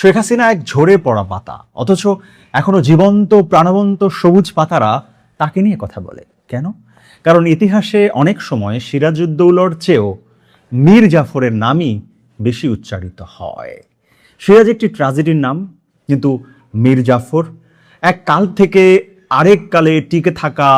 শেখ হাসিনা এক ঝরে পড়া পাতা, অথচ এখনো জীবন্ত প্রাণবন্ত সবুজ পাতারা তাকে নিয়ে কথা বলে কেন? কারণ ইতিহাসে অনেক সময় সিরাজউদ্দৌলার চেয়েও মীর জাফরের নামই বেশি উচ্চারিত হয়। সিরাজ একটি ট্র্যাজেডির নাম, কিন্তু মীর জাফর এক কাল থেকে আরেক কালে টিকে থাকা।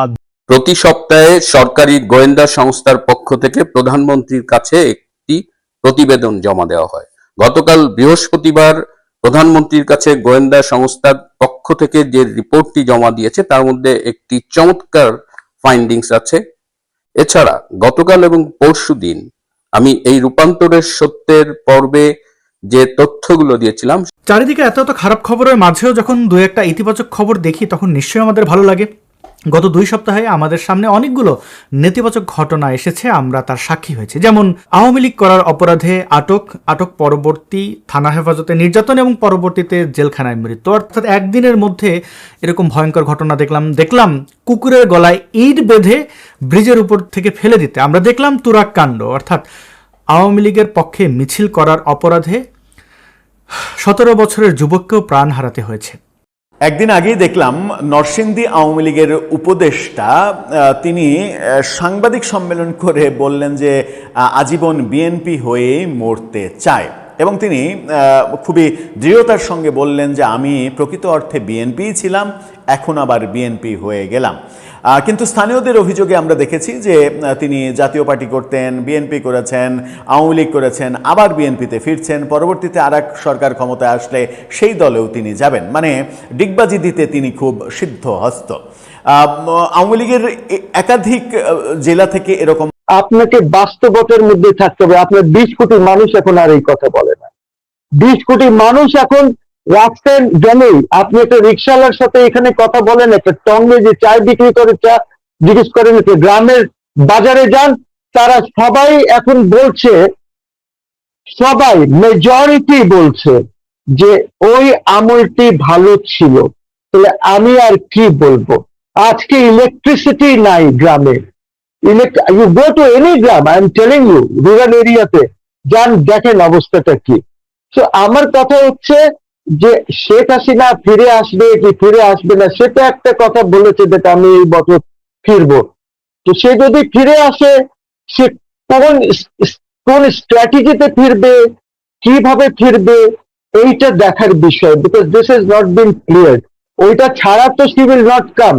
প্রতি সপ্তাহে সরকারি গোয়েন্দা সংস্থার পক্ষ থেকে প্রধানমন্ত্রীর কাছে একটি প্রতিবেদন জমা দেওয়া হয়। গতকাল বৃহস্পতিবার প্রধানমন্ত্রীর কাছে গোয়েন্দা সংস্থার পক্ষ থেকে যে রিপোর্টটি জমা দিয়েছে তার মধ্যে একটি চমৎকার ফাইন্ডিংস আছে। এছাড়া গতকাল এবং পরশুদিন আমি এই রূপান্তরের সত্যের পর্বে যে তথ্যগুলো দিয়েছিলাম, চারিদিকে এত খারাপ খবরের মাঝেও যখন দু একটা ইতিবাচক খবর দেখি তখন নিশ্চয়ই আমাদের ভালো লাগে। গত 2 সপ্তাহে আমাদের সামনে অনেকগুলো নেতিবাচক ঘটনা এসেছে, আমরা তার সাক্ষী হয়েছি। যেমন আওয়ামী লীগ করার অপরাধে আটক, পরবর্তী থানা হেফাজতে নির্যাতন এবং পরবর্তীতে জেলখানায় মৃত্যু। অর্থাৎ একদিনের মধ্যে এরকম ভয়ঙ্কর ঘটনা দেখলাম কুকুরের গলায় ইট বেঁধে ব্রিজের উপর থেকে ফেলে দিতে। আমরা দেখলাম তুরাগ কাণ্ড, অর্থাৎ আওয়ামী লীগের পক্ষে মিছিল করার অপরাধে 17 বছরের যুবককেও প্রাণ হারাতে হয়েছে। একদিন আগেই দেখলাম নরসিংদী আওয়ামী লীগের উপদেষ্টা তিনি সাংবাদিক সম্মেলন করে বললেন যে আজীবন বিএনপি হয়ে মরতে চায়, এবং তিনি খুবই দৃঢ়তার সঙ্গে বললেন যে আমি প্রকৃত অর্থে বিএনপি ছিলাম, এখন আবার বিএনপি হয়ে গেলাম। কিন্তু স্থানীয়দের অভিযোগে আমরা দেখেছি যে তিনি জাতীয় পার্টি করতেন, বিএনপি করেছেন, আওয়ামী লীগ করেছেন, আবার বিএনপিতে ফিরছেন, পরবর্তীতে আরেক সরকার ক্ষমতায় আসলে সেই দলেও তিনি যাবেন। মানে ডিগবাজি দিতে তিনি খুব সিদ্ধহস্ত। আওয়ামী লীগের একাধিক জেলা থেকে এরকম। আপনাকে বাস্তবতার মধ্যে থাকতে হবে। আপনার 20 কোটি মানুষ এখন আর এই কথা বলে না। 20 কোটি মানুষ এখন রাস্তায় গেলেই আপনি একটা রিক্সাওয়ালার সাথে এখানে কথা বলেন, একটা টঙ্গে যে চায় বিক্রি করে চা জিজ্ঞেস করেন, একটা গ্রামের বাজারে যান, তারা সবাই এখন বলছে, সবাই মেজরিটি বলছে যে ওই আমলটি ভালো ছিল। তাহলে আমি আর কি বলবো? আজকে ইলেকট্রিসিটি নাই গ্রামে। You go to any gram, I am telling you, rural এরিয়াতে যান, দেখেন অবস্থাটা কি। তো আমার কথা হচ্ছে যে শেখ হাসিনা ফিরে আসবে কি ফিরে আসবে না, সেটা একটা কথা বলেছে যে আমি এই বছর ফিরবো। তো সে যদি ফিরে আসে, সে কোন স্ট্র্যাটেজিতে ফিরবে, কিভাবে ফিরবে, এইটা দেখার বিষয়। Because this is not been clear. ওইটা ছাড়া তো শি উইল নট কাম।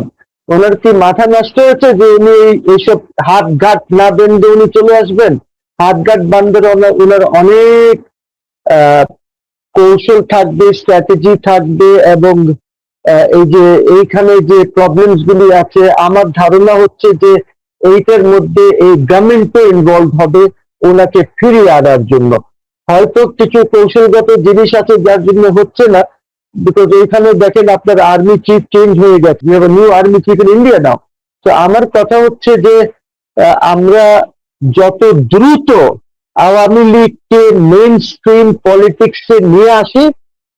ওনার কি মাথা নষ্ট হয়েছে যে উনি এইসব হাত ঘাট না বেঁধে উনি চলে আসবেন? হাত ঘাট বান্ধবে ওনার অনেক কৌশল থাকবে, স্ট্র্যাটেজি থাকবে, এবং এই যে এইখানে যে প্রবলেমস গুলি আছে, আমার ধারণা হচ্ছে যে এইটার মধ্যে এই গভর্নমেন্টও ইনভলভ হবে ওনাকে ফিরিয়ে আনার জন্য। হয়তো কিছু কৌশলগত জিনিস আছে যার জন্য হচ্ছে না, বিকজ এইখানে দেখেন আপনার আর্মি চিফ চেঞ্জ হয়ে গেছে, we have a new army chief in India নাও। তো আমার কথা হচ্ছে যে আমরা যত দ্রুত আওয়ামী লীগকে মেইন স্ট্রিম পলিটিক্সে নিয়ে আসি,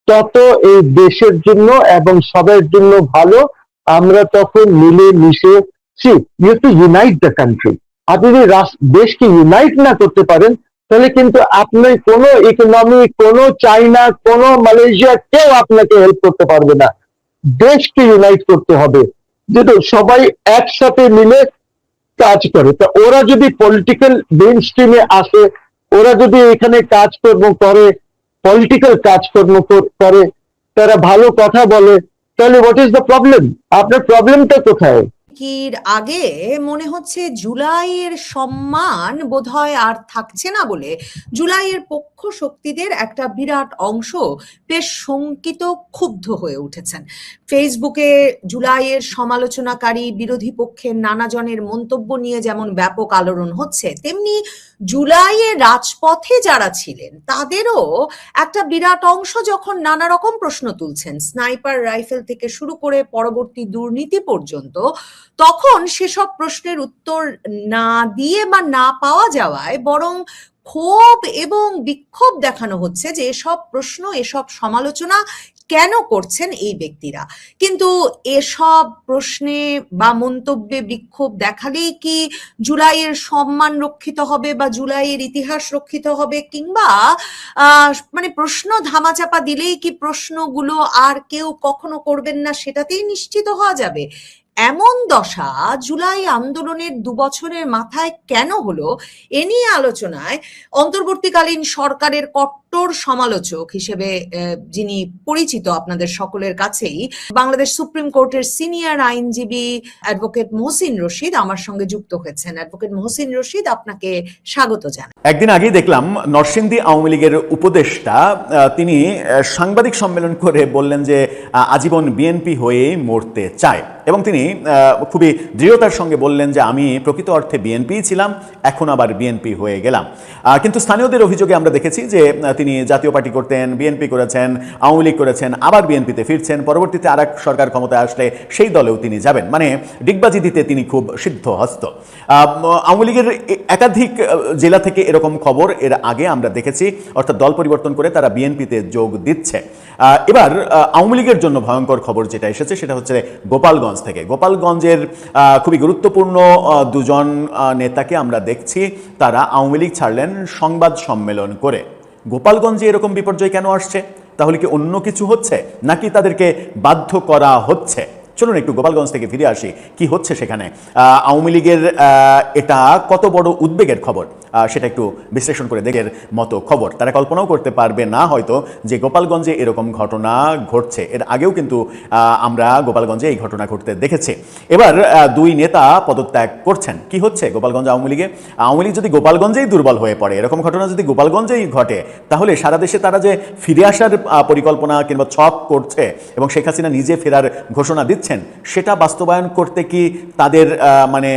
তত এই দেশের জন্য এবং সবার জন্য ভালো। আমরা তখন মিলে মিশে you have to unite the country. আপনি যদি দেশকে ইউনাইট না করতে পারেন, তাহলে কিন্তু আপনি কোনো ইকোনমি, কোনো চাইনা, কোনো মালয়েশিয়া কেউ আপনাকে হেল্প করতে পারবে না। দেশকে ইউনাইট করতে হবে, যেটা সবাই একসাথে মিলে কাজ করে। তা ওরা যদি পলিটিক্যাল মেইন স্ট্রিমে আসে, ওরা যদি এখানে কাজকর্ম করে, পলিটিক্যাল কাজকর্ম করে, তারা ভালো কথা বলে, তাহলে হোয়াট ইজ দ্য প্রবলেম? আপনার প্রবলেমটা কোথায়? আগে মনে হচ্ছে জুলাইয়ের সম্মান বোধহয় আর থাকছে না বলে জুলাইয়ের পক্ষ শক্তিদের একটা বিরাট অংশ বেশ শঙ্কিত, ক্ষুব্ধ হয়ে উঠেছেন। ফেসবুকে জুলাইয়ের সমালোচনাকারী বিরোধী পক্ষের নানা জনের মন্তব্য নিয়ে যেমন ব্যাপক আলোড়ন হচ্ছে, তেমনি জুলাইয়ের রাজপথে যারা ছিলেন তাদেরও একটা বিরাট অংশ যখন নানা রকম প্রশ্ন তুলছেন, স্নাইপার রাইফেল থেকে শুরু করে পরবর্তী দুর্নীতি পর্যন্ত, তখন সেসব প্রশ্নের উত্তর না দিয়ে বা না পাওয়া যাওয়ায় বরং ক্ষোভ এবং বিক্ষোভ দেখানো হচ্ছে যে এসব প্রশ্ন, এসব সমালোচনা কেন করছেন এই ব্যক্তিরা। কিন্তু এসব প্রশ্নে বা মন্তব্যে বিক্ষোভ দেখালেই কি জুলাইয়ের সম্মান রক্ষিত হবে বা জুলাইয়ের ইতিহাস রক্ষিত হবে, কিংবা মানে প্রশ্ন ধামাচাপা দিলেই কি প্রশ্নগুলো আর কেউ কখনো করবেন না সেটাতেই নিশ্চিত হওয়া যাবে? এমন দশা জুলাই আন্দোলনের 2 বছরের মাথায় কেন হলো, এ নিয়ে আলোচনায় অন্তর্বর্তীকালীন সরকারের কট্টর সমালোচক হিসেবে যিনি পরিচিত আপনাদের সকলের কাছেই, বাংলাদেশ সুপ্রিম কোর্টের সিনিয়র আইনজীবী অ্যাডভোকেট মহসিন রশিদ আমার সঙ্গে যুক্ত হয়েছেন। অ্যাডভোকেট মহসিন রশিদ, আপনাকে স্বাগত জানাই। একদিন আগেই দেখলাম নরসিংদী আওয়ামী লীগের উপদেষ্টা তিনি সাংবাদিক সম্মেলন করে বললেন যে আজীবন বিএনপি হয়ে মরতে চায়, এবং তিনি খুবই দৃঢ়তার সঙ্গে বললেন যে আমি প্রকৃত অর্থে বিএনপি ছিলাম, এখন আবার বিএনপি হয়ে গেলাম। কিন্তু স্থানীয়দের অভিযোগে আমরা দেখেছি যে তিনি জাতীয় পার্টি করতেন, বিএনপি করেছেন, আওয়ামী লীগ করেছেন, আবার বিএনপিতে ফিরছেন, পরবর্তীতে আরেক সরকার ক্ষমতায় আসলে সেই দলেও তিনি যাবেন, মানে ডিগবাজি দিতে তিনি খুব সিদ্ধহস্ত। আওয়ামী লীগের একাধিক জেলা থেকে এরকম খবর এর আগে আমরা দেখেছি, অর্থাৎ দল পরিবর্তন করে তারা বিএনপিতে যোগ দিচ্ছে। এবার আওয়ামী লীগের জন্য ভয়ঙ্কর খবর যেটা এসেছে সেটা হচ্ছে গোপালগঞ্জ থেকে। গোপালগঞ্জের খুবই গুরুত্বপূর্ণ দুজন নেতাকে আমরা দেখছি তারা আওয়ামী লীগ ছাড়লেন সংবাদ সম্মেলন করে। গোপালগঞ্জে এরকম বিপর্যয় কেন আসছে? তাহলে কি অন্য কিছু হচ্ছে, নাকি তাদেরকে বাধ্য করা হচ্ছে? চলুন একটু গোপালগঞ্জ থেকে ফিরে আসি, কি হচ্ছে সেখানে। আওয়ামী লীগের এটা কত বড় উদ্বেগের খবর সেটা একটু বিশ্লেষণ করে দেখের মতো খবর। তারা কল্পনাও করতে পারবে না হয়তো যে গোপালগঞ্জে এরকম ঘটনা ঘটছে। এর আগেও কিন্তু আমরা গোপালগঞ্জে এই ঘটনা ঘটতে দেখেছি। এবার দুই নেতা পদত্যাগ করছেন। কি হচ্ছে গোপালগঞ্জ আওয়ামী লীগে? আওয়ামী লীগ যদি গোপালগঞ্জেই দুর্বল হয়ে পড়ে, এরকম ঘটনা যদি গোপালগঞ্জেই ঘটে, তাহলে সারা দেশে তারা যে ফিরে আসার পরিকল্পনা কিংবা ছক করছে এবং শেখ হাসিনা নিজে ফেরার ঘোষণা দিচ্ছেন, সেটা বাস্তবায়ন করতে কি তাদের মানে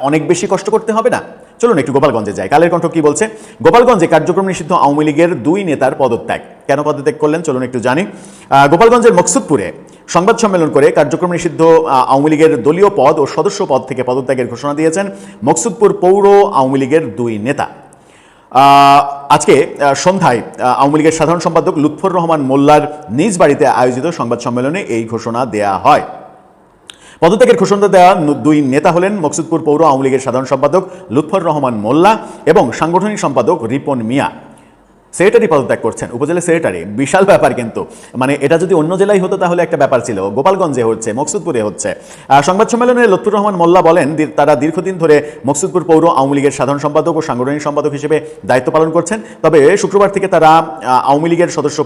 অনেক বেশি কষ্ট করতে হবে না? চলুন একটু গোপালগঞ্জে যাই। কালের কণ্ঠ কি বলছে? গোপালগঞ্জে কার্যক্রম নিষিদ্ধ আওয়ামী লীগের দুই নেতার পদত্যাগ। কেন পদত্যাগ করলেন চলুন একটু জানি। গোপালগঞ্জের মকসুদপুরে সংবাদ সম্মেলন করে কার্যক্রম নিষিদ্ধ আওয়ামী লীগের দলীয় পদ ও সদস্য পদ থেকে পদত্যাগের ঘোষণা দিয়েছেন মকসুদপুর পৌর আওয়ামী লীগের দুই নেতা। আজকে সন্ধ্যায় আওয়ামী লীগের সাধারণ সম্পাদক লুৎফর রহমান মোল্লার নিজ বাড়িতে আয়োজিত সংবাদ সম্মেলনে এই ঘোষণা দেয়া হয়। পদত্যাগের ঘোষণা দেওয়া দুই নেতা হলেন মকসুদপুর পৌর আওয়ামী লীগের সাধারণ সম্পাদক লুৎফর রহমান মোল্লা এবং সাংগঠনিক সম্পাদক রিপন মিয়া। সেক্রেটারি পদত্যাগ করছেন, উপজেলা সেক্রেটারি। বিশাল ব্যাপার কিন্তু, মানে এটা যদি অন্য জেলায় হতো তাহলে একটা ব্যাপার ছিল, গোপালগঞ্জে হচ্ছে, মকসুদপুরে হচ্ছে। সংবাদ সম্মেলনে লুৎফর রহমান মোল্লা বলেন তারা দীর্ঘদিন ধরে মকসুদপুর পৌর আওয়ামী লীগের সাধারণ সম্পাদক ও সাংগঠনিক সম্পাদক হিসেবে দায়িত্ব পালন করছেন। তবে শুক্রবার থেকে তারা আওয়ামী লীগের সদস্য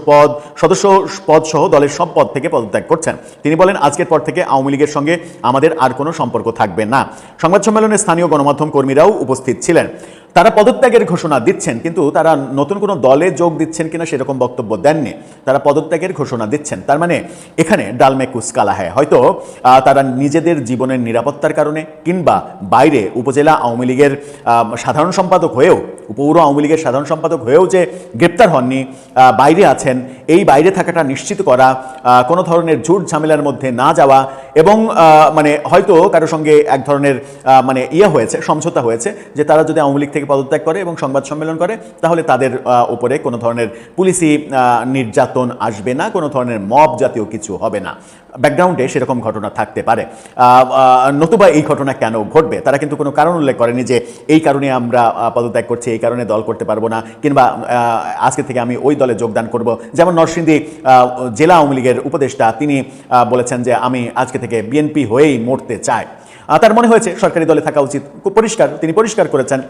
পদ সহ দলের সব পদ থেকে পদত্যাগ করছেন। তিনি বলেন আজকের পর থেকে আওয়ামী লীগের সঙ্গে আমাদের আর কোনো সম্পর্ক থাকবে না। সংবাদ সম্মেলনে স্থানীয় গণমাধ্যম কর্মীরাও উপস্থিত ছিলেন। তারা পদত্যাগের ঘোষণা দিচ্ছেন, কিন্তু তারা নতুন কোনো দলে যোগ দিচ্ছেন কিনা সেরকম বক্তব্য দেননি। তারা পদত্যাগের ঘোষণা দিচ্ছেন, তার মানে এখানে ডালমে কুচকালা হয়। হয়তো তারা নিজেদের জীবনের নিরাপত্তার কারণে কিংবা বাইরে উপজেলা আওয়ামী লীগের সাধারণ সম্পাদক হয়েও, পৌর আওয়ামী লীগের সাধারণ সম্পাদক হয়েও যে গ্রেপ্তার হননি, বাইরে আছেন, এই বাইরে থাকাটা নিশ্চিত করা, কোনো ধরনের ঝুট ঝামেলার মধ্যে না যাওয়া, এবং মানে হয়তো কারো সঙ্গে এক ধরনের মানে হয়েছে, সমঝোতা হয়েছে যে তারা যদি আওয়ামী লীগ থেকে পদত্যাগ করে এবং সংবাদ সম্মেলন করে তাহলে তাদের উপরে কোনো ধরনের পুলিশি নির্যাতন আসবে না, কোনো ধরনের মব জাতীয় কিছু হবে না। ব্যাকগ্রাউন্ডে সেরকম ঘটনা থাকতে পারে, নতুবা এই ঘটনা কেন ঘটবে? তারা কিন্তু কোনো কারণ উল্লেখ করেনি যে এই কারণে আমরা পদত্যাগ করছি, এই কারণে দল করতে পারবো না, কিংবা আজকে থেকে আমি ওই দলে যোগদান করব। যেমন নরসিংদী জেলা আওয়ামী লীগের উপদেষ্টা তিনি বলেছেন যে আমি আজকে থেকে বিএনপি হয়েই মরতে চাই। তার মনে হয়েছে সরকারি দলে থাকা উচিত, খুব পরিষ্কার, তিনি পরিষ্কার করেছেন।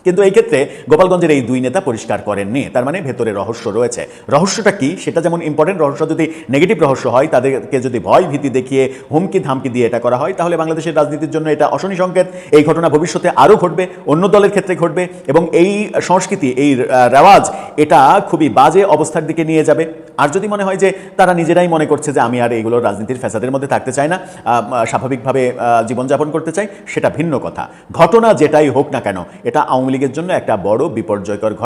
কিন্তু এই ক্ষেত্রে গোপালগঞ্জের এই দুই নেতা পরিষ্কার করেননি, তার মানে ভেতরে রহস্য রয়েছে। রহস্যটা কি সেটা যেমন ইম্পর্টেন্ট, রহস্য যদি নেগেটিভ রহস্য হয়, তাদেরকে যদি ভয় ভীতি দেখিয়ে হুমকি ধামকি দিয়ে এটা করা হয়, তাহলে বাংলাদেশের রাজনীতির জন্য এটা অশনি সংকেত। এই ঘটনা ভবিষ্যতে আরও ঘটবে, অন্য দলের ক্ষেত্রে ঘটবে, এবং এই সংস্কৃতি, এই রেওয়াজ, এটা খুবই বাজে অবস্থার দিকে নিয়ে যাবে। আর যদি মনে হয় যে তারা নিজেরাই মনে করছে যে আমি আর এইগুলো রাজনীতির ফ্যাসাদের মধ্যে থাকতে চাই না, স্বাভাবিকভাবে জীবনযাপন করতে চাই, সেটা ভিন্ন কথা। ঘটনা যেটাই হোক না কেন, এটা আওয়ামী লীগের জন্য একটা বড় বিপর্যয়কর ঘটনা।